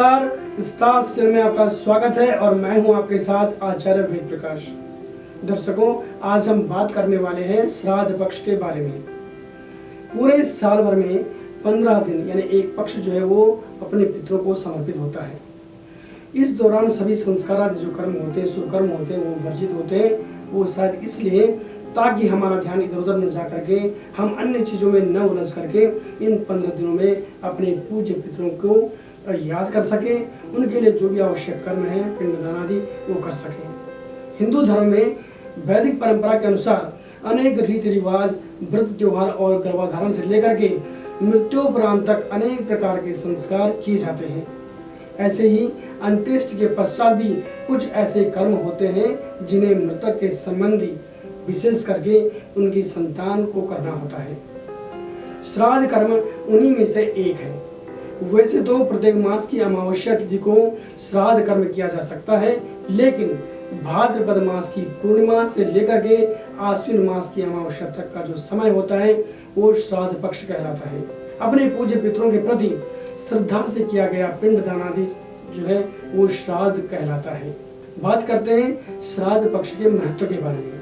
नमस्कार, star channel में आपका स्वागत है और मैं हूं आपके साथ आचार्य वेद प्रकाश। दर्शकों, आज हम बात करने वाले हैं श्राद्ध पक्ष के बारे में। पूरे साल भर में 15 दिन यानी एक पक्ष जो है वो अपने पितरों को समर्पित होता है। इस दौरान सभी संस्कार आदि जो कर्म होते हैं, शुभ कर्म होते हैं, वो वर्जित होते हैं। वो शायद इसलिए ताकि हमारा ध्यान इधर उधर न जा करके हम अन्य चीज़ों में न उलझ करके इन 15 दिनों में अपने पूज्य पितरों को याद कर सके, उनके लिए जो भी आवश्यक कर्म है, पिंडदान आदि वो कर सके। हिंदू धर्म में वैदिक परंपरा के अनुसार अनेक रीति रिवाज, व्रत त्योहार और गर्भाधारण से लेकर के मृत्युपरांत तक अनेक प्रकार के संस्कार किए जाते हैं। ऐसे ही अंत्येष्टि के पश्चात भी कुछ ऐसे कर्म होते हैं जिन्हें मृतक के संबंधी विशेष करके उनकी संतान को करना होता है। श्राद्ध कर्म उन्हीं में से एक है। वैसे तो प्रत्येक मास की अमावस्या तिथि को श्राद्ध कर्म किया जा सकता है, लेकिन भाद्रपद मास की पूर्णिमा से लेकर के आश्विन मास की अमावस्या तक का जो समय होता है वो श्राद्ध पक्ष कहलाता है। अपने पूज्य पितरों के प्रति श्रद्धा से किया गया पिंडदान आदि जो है वो श्राद्ध कहलाता है। बात करते हैं श्राद्ध पक्ष के महत्व के बारे में।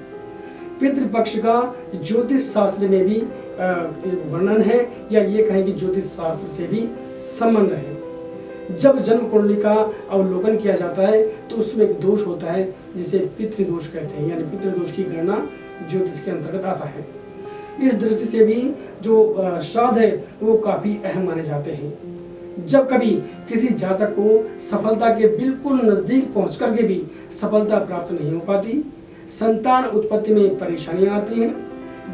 पितृपक्ष का ज्योतिष शास्त्र में भी वर्णन है, या ये कहें कि ज्योतिष शास्त्र से भी संबंध है। जब जन्म कुंडली का अवलोकन किया जाता है तो उसमें एक दोष होता है जिसे पितृदोष कहते हैं, यानी पितृदोष की गणना ज्योतिष के अंतर्गत आता है। इस दृष्टि से भी जो श्राद्ध है वो काफी अहम माने जाते हैं। जब कभी किसी जातक को सफलता के बिल्कुल नजदीक पहुंच करके भी सफलता प्राप्त नहीं हो पाती, संतान उत्पत्ति में परेशानियां आती हैं,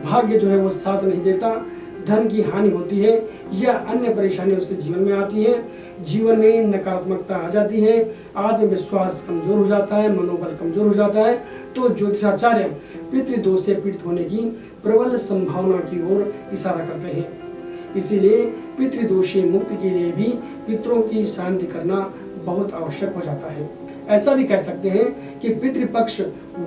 भाग्य जो है वो साथ नहीं देता, धन की हानि होती है या अन्य परेशानियां उसके जीवन में आती है, जीवन में नकारात्मकता आ जाती है, आत्मविश्वास कमजोर हो जाता है, मनोबल कमजोर हो जाता है, तो ज्योतिषाचार्य पितृदोष से पीड़ित होने की प्रबल संभावना की ओर इशारा करते हैं। इसीलिए पितृदोष से मुक्ति के लिए भी पितरों की शांति करना बहुत आवश्यक हो जाता है। ऐसा भी कह सकते हैं कि पितृपक्ष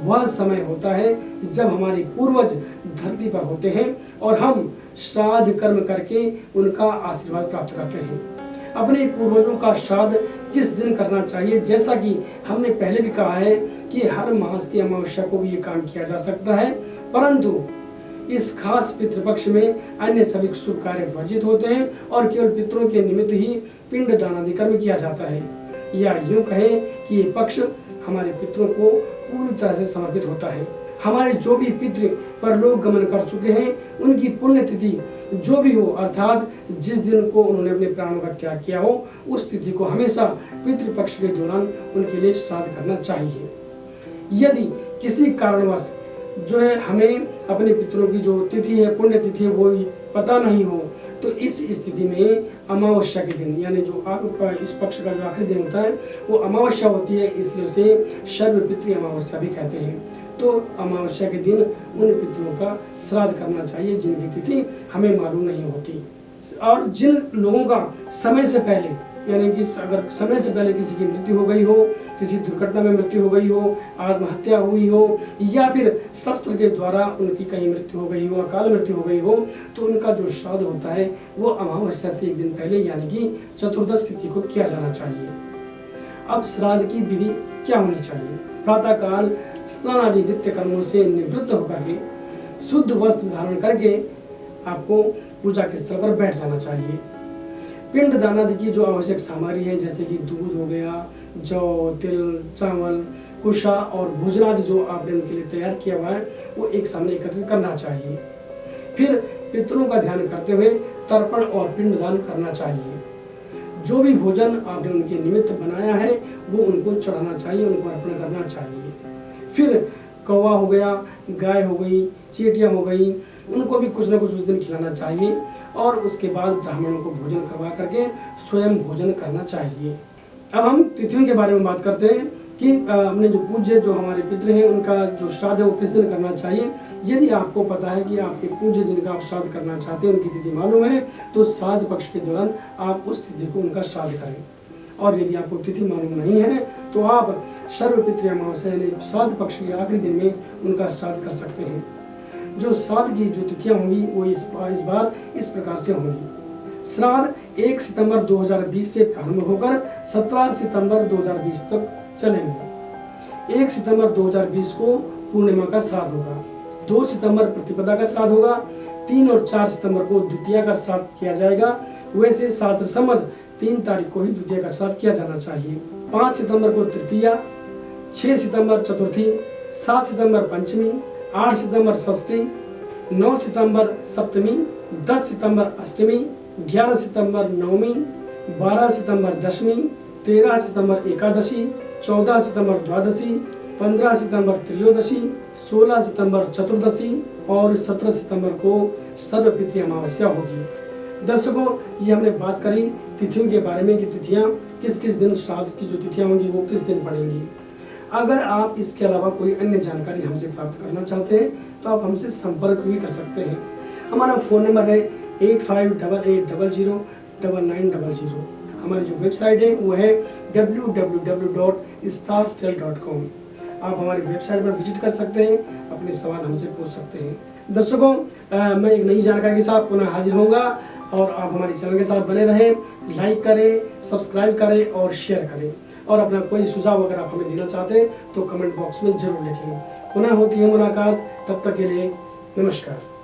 वह समय होता है जब हमारे पूर्वज धरती पर होते हैं और हम श्राद्ध कर्म करके उनका आशीर्वाद प्राप्त करते हैं। अपने पूर्वजों का श्राद्ध किस दिन करना चाहिए, जैसा कि हमने पहले भी कहा है कि हर मास की अमावस्या को भी ये काम किया जा सकता है, परंतु इस खास पितृपक्ष में अन्य सभी शुभ कार्य वर्जित होते हैं और केवल पितरों के निमित्त ही पिंडदान आदि कर्म किया जाता है। या यूं कहें कि ये पक्ष हमारे पितरों को पूरी तरह से समर्पित होता है। हमारे जो भी पितृ परलोक गमन कर चुके हैं उनकी पुण्यतिथि जो भी हो, अर्थात जिस दिन को उन्होंने अपने प्राणों का त्याग किया हो, उस तिथि को हमेशा पितृपक्ष के दौरान उनके लिए श्राद्ध करना चाहिए। यदि किसी कारणवश जो है हमें अपने पितरों की जो तिथि है, पुण्य तिथि है, वो पता नहीं हो, तो इस स्थिति में अमावस्या के दिन, यानी जो इस पक्ष का जो आखिरी दिन होता है वो अमावस्या होती है, इसलिए उसे सर्वपितृ अमावस्या भी कहते हैं। तो अमावस्या के दिन उन पितरों का श्राद्ध करना चाहिए जिनकी तिथि हमें मालूम नहीं होती। और जिन लोगों का समय से पहले, यानी कि अगर समय से पहले किसी की मृत्यु हो गई हो, किसी दुर्घटना में मृत्यु हो गई हो, आत्महत्या हुई हो, या फिर शस्त्र के द्वारा उनकी कहीं मृत्यु हो गई हो, अकाल मृत्यु हो गई हो, तो उनका जो श्राद्ध होता है वो अमावस्या से एक दिन पहले यानी कि चतुर्दश तिथि को किया जाना चाहिए। अब श्राद्ध की विधि क्या होनी चाहिए? प्रातः काल स्नान आदि नित्य कर्मों से निवृत्त होकर के शुद्ध वस्त्र धारण करके आपको पूजा के स्थल पर बैठ जाना चाहिए। पिंडदान आदि की जो आवश्यक सामग्री है, जैसे कि दूध हो गया, जौ, तिल, चावल, कुशा और भोजन आदि जो आपने उनके लिए तैयार किया हुआ है वो एक सामने एकत्रित करना चाहिए। फिर पितरों का ध्यान करते हुए तर्पण और पिंडदान करना चाहिए। जो भी भोजन आपने उनके निमित्त बनाया है वो उनको चढ़ाना चाहिए, उनको अर्पण करना चाहिए। फिर कौवा हो गया, गाय हो गई, चींटियां हो गई, उनको भी कुछ न कुछ उस दिन खिलाना चाहिए और उसके बाद ब्राह्मणों को भोजन करवा करके स्वयं भोजन करना चाहिए। अब हम तिथियों के बारे में बात करते हैं कि अपने जो पूज्य जो हमारे पितृ हैं उनका जो श्राद्ध है वो किस दिन करना चाहिए। यदि आपको पता है कि आपके पूज्य जिनका आप श्राद्ध करना चाहते हैं उनकी तिथि मालूम है, तो श्राद्ध पक्ष के दौरान आप उस तिथि को उनका श्राद्ध करें। और यदि आपको तिथि मालूम नहीं है तो आप सर्वपितृ अमावस्या यानी श्राद्ध पक्ष के आखिरी दिन में उनका श्राद्ध कर सकते हैं। जो श्राद्ध की जो तिथियां होंगी वो इस बार इस प्रकार से होंगी। श्राद्ध 1 सितंबर 2020 से प्रारंभ होकर 17 सितंबर 2020 तक चलेंगे। 1 सितंबर 2020 को पूर्णिमा का श्राद्ध होगा, 2 सितंबर प्रतिपदा का श्राद्ध होगा, 3 और 4 सितंबर को द्वितीया का श्राद्ध किया जाएगा। वैसे शास्त्र सम्मत 3 तारीख को ही द्वितीया का श्राद्ध किया जाना चाहिए। 5 सितंबर को तृतीया, 6 सितंबर चतुर्थी, 7 सितंबर पंचमी, 8 सितंबर षष्ठी, 9 सितंबर सप्तमी, 10 सितंबर अष्टमी, 11 सितंबर नवमी, 12 सितंबर दशमी, 13 सितंबर एकादशी, 14 सितंबर द्वादशी, 15 सितंबर त्रयोदशी, 16 सितंबर चतुर्दशी और 17 सितंबर को सर्वपितृ अमावस्या होगी। दर्शकों, ये हमने बात करी तिथियों के बारे में कि तिथियां किस किस दिन, श्राद्ध की जो तिथियां होंगी वो किस दिन पड़ेंगी। अगर आप इसके अलावा कोई अन्य जानकारी हमसे प्राप्त करना चाहते हैं तो आप हमसे संपर्क भी कर सकते हैं। हमारा फ़ोन नंबर है 8588009900। हमारी जो वेबसाइट है वो है www.starstel.com। आप हमारी वेबसाइट पर विजिट कर सकते हैं, अपने सवाल हमसे पूछ सकते हैं। दर्शकों, मैं एक नई जानकारी के साथ पुनः हाजिर होऊंगा और आप हमारे चैनल के साथ बने रहें। लाइक करें, सब्सक्राइब करें और शेयर करें। और अपना कोई सुझाव अगर आप हमें देना चाहते हैं तो कमेंट बॉक्स में जरूर लिखें। पुनः होती है मुलाकात, तब तक के लिए नमस्कार।